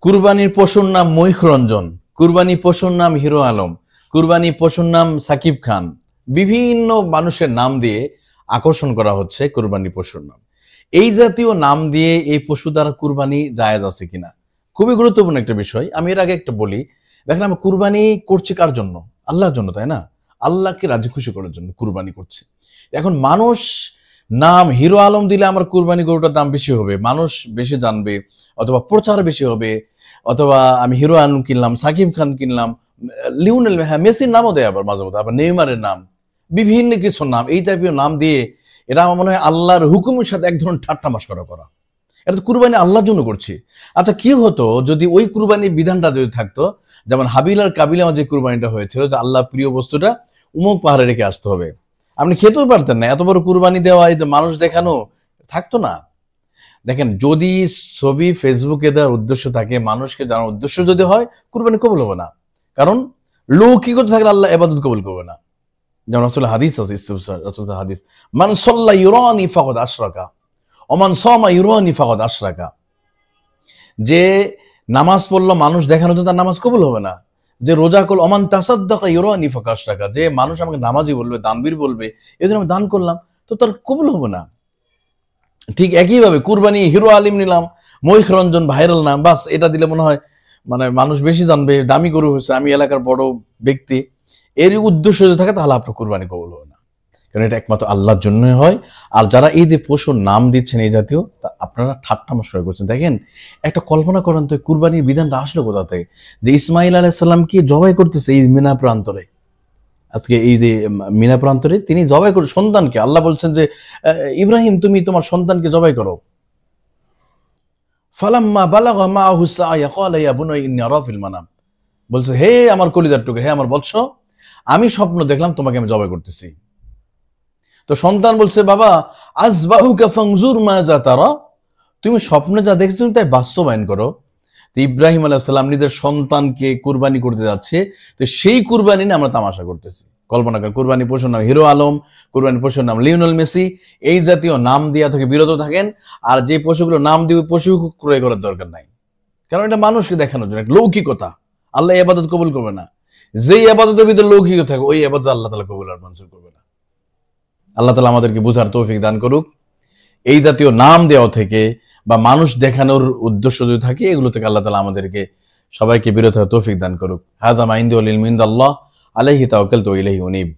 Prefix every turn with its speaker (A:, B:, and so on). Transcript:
A: কুরবানির পশুর নাম মহিষ রঞ্জন, কুরবানি পশুর নাম হিরো আলম, কুরবানি পশুর নাম সাকিব খান। বিভিন্ন মানুষের নাম দিয়ে আকর্ষণ করা হচ্ছে কুরবানি পশুর নাম। এই জাতীয় নাম দিয়ে এই পশু দ্বারা কুরবানি জায়েজ আছে কিনা, খুবই গুরুত্বপূর্ণ একটা বিষয়। আমি এর আগে একটা বলি, দেখেন আমরা কুরবানি করছি কার জন্য? আল্লাহর জন্য, তাই না? আল্লাহকে রাজি খুশি করার জন্য কুরবানি করছি। এখন মানুষ নাম হিরো আলম দিলে আমার কুরবানি গরুটার দাম বেশি হবে, মানুষ বেশি জানবে, অথবা প্রচার বেশি হবে, অথবা আমি হিরো আলম কিনলাম, সাকিব খান কিনলাম, লিওনেল, হ্যাঁ মেসির নামও দেয় আবার মাঝে মধ্যে, আবার নেইমারের নাম, বিভিন্ন কিছু নাম, এই টাইপের নাম দিয়ে এটা আমার মনে হয় আল্লাহর হুকুমের সাথে এক ধরনের ঠাট্টা মশকরা করা। এটা তো কুরবানি আল্লাহর জন্য করছি। আচ্ছা, কি হতো যদি ওই কুরবানির বিধানটা যদি থাকতো, যেমন হাবিল আর কাবিল আমার যে কুরবানিটা হয়েছিল, যে আল্লাহ প্রিয় বস্তুটা উমুক পাহাড়ে রেখে আসতে হবে, আপনি খেতেও পারতেন না, এত বড় কুরবানি দেওয়া, এই মানুষ দেখানো থাকতো না। দেখেন, যদি ছবি ফেসবুকে দেওয়ার উদ্দেশ্য থাকে, মানুষকে জানার উদ্দেশ্য যদি হয়, কুরবানি কবুল হবে না। কারণ লৌকিকতা থাকলে আল্লাহ ইবাদত কবুল করবে না। যেমন রাসূলের হাদিস আছে, রাসূলের হাদিস, মান সাল্লা ইউরানি ফাকাদ আশরাকা ওমান সামা ইউরানি ফাকাদ আশরাকা। যে নামাজ পড়লো মানুষ দেখানোতে তার নামাজ কবুল হবে না। যে রোজা করল, ওমান তাসাদ্দাকা ইউরানি ফাকাদ আশরাকা, যে মানুষ আমাকে নামাজি বলবে, দানবীর বলবে, এজন্য আমি দান করলাম, তো তার কবুল হবে না। ঠিক একইভাবে কুরবানি হিরো আলিম নিলাম, মহিষ রঞ্জন ভাইরাল নাম, বাস এটা দিলে মনে হয় মানে মানুষ বেশি জানবে, দামি গরু হয়েছে, আমি এলাকার বড় ব্যক্তি, এর উদ্দেশ্য যদি থাকে তাহলে আপনার কুরবানি কবুল হবে না। কারণ এটা একমাত্র আল্লাহর জন্যই হয়। আর যারা এই যে পশুর নাম দিচ্ছেন এই জাতীয়, আপনারা ঠাট্টা মশকরা করছেন। দেখেন, একটা কল্পনা করেন তো, কুরবানির বিধানটা আসলো কোথা থেকে? যে ইসমাইল আলাইহিস সালামকে জবাই করতেছে এই মিনা প্রান্তরে, আজকে এই যে মিনা প্রান্তরে তিনি জবাই করে সন্তানকে, আল্লাহ বলছেন যে ইব্রাহিম তুমি তোমার সন্তানকে জবাই করো। ফালাম্মা বালাগা মাআহু সা'য়া ক্বালা ইয়া বুনাইয়া ইন্নী আরা ফিল মানাম, বলছে হে আমার কলিজার টুকরা, হে আমার বৎস, আমি স্বপ্ন দেখলাম তোমাকে আমি জবাই করতেছি। তো সন্তান বলছে, বাবা আযবাহুকা ফানজুর মাযা তারা, তুমি স্বপ্নে যা দেখছো তুমি তাই বাস্তবায়ন করো। তো ইব্রাহিম আলাইহিস সালাম নিজের সন্তানকে কুরবানি করতে যাচ্ছে, তো সেই কুরবানি নিয়ে আমরা তামাশা করতেছি। কল্পনা করেন, কুরবানি পশুর নাম হিরো আলম, কুরবানি পশুর নাম লিওনেল মেসি, এই জাতীয় নাম দিয়া থেকে বিরত থাকেন। আর যে পশুগুলো নাম দিয়ে পশু ক্রয় করার দরকার নাই, কারণ এটা মানুষকে দেখানোর জন্য, লৌকিকতা। আল্লাহ ইবাদত কবুল করবে না। যেই ইবাদতের ভিতরে লৌকিকতা থাকে, ওই ইবাদত আল্লাহ তাআলা কবুল আর মঞ্জুর করবে না। আল্লাহ তাআলা আমাদেরকে বুঝার তৌফিক দান করুক। এই জাতীয় নাম দেওয়া থেকে বা মানুষ দেখানোর উদ্দেশ্য যদি থাকে, এগুলো থেকে আল্লাহ তাআলা আমাদেরকে সবাইকে বিরত হওয়ার তৌফিক দান করুক। হাযা মা ইনদি ওয়াল ইলমু ইনদাল্লাহ, আলাইহি তাওয়াক্কালতু ওয়া ইলাইহি উনীব।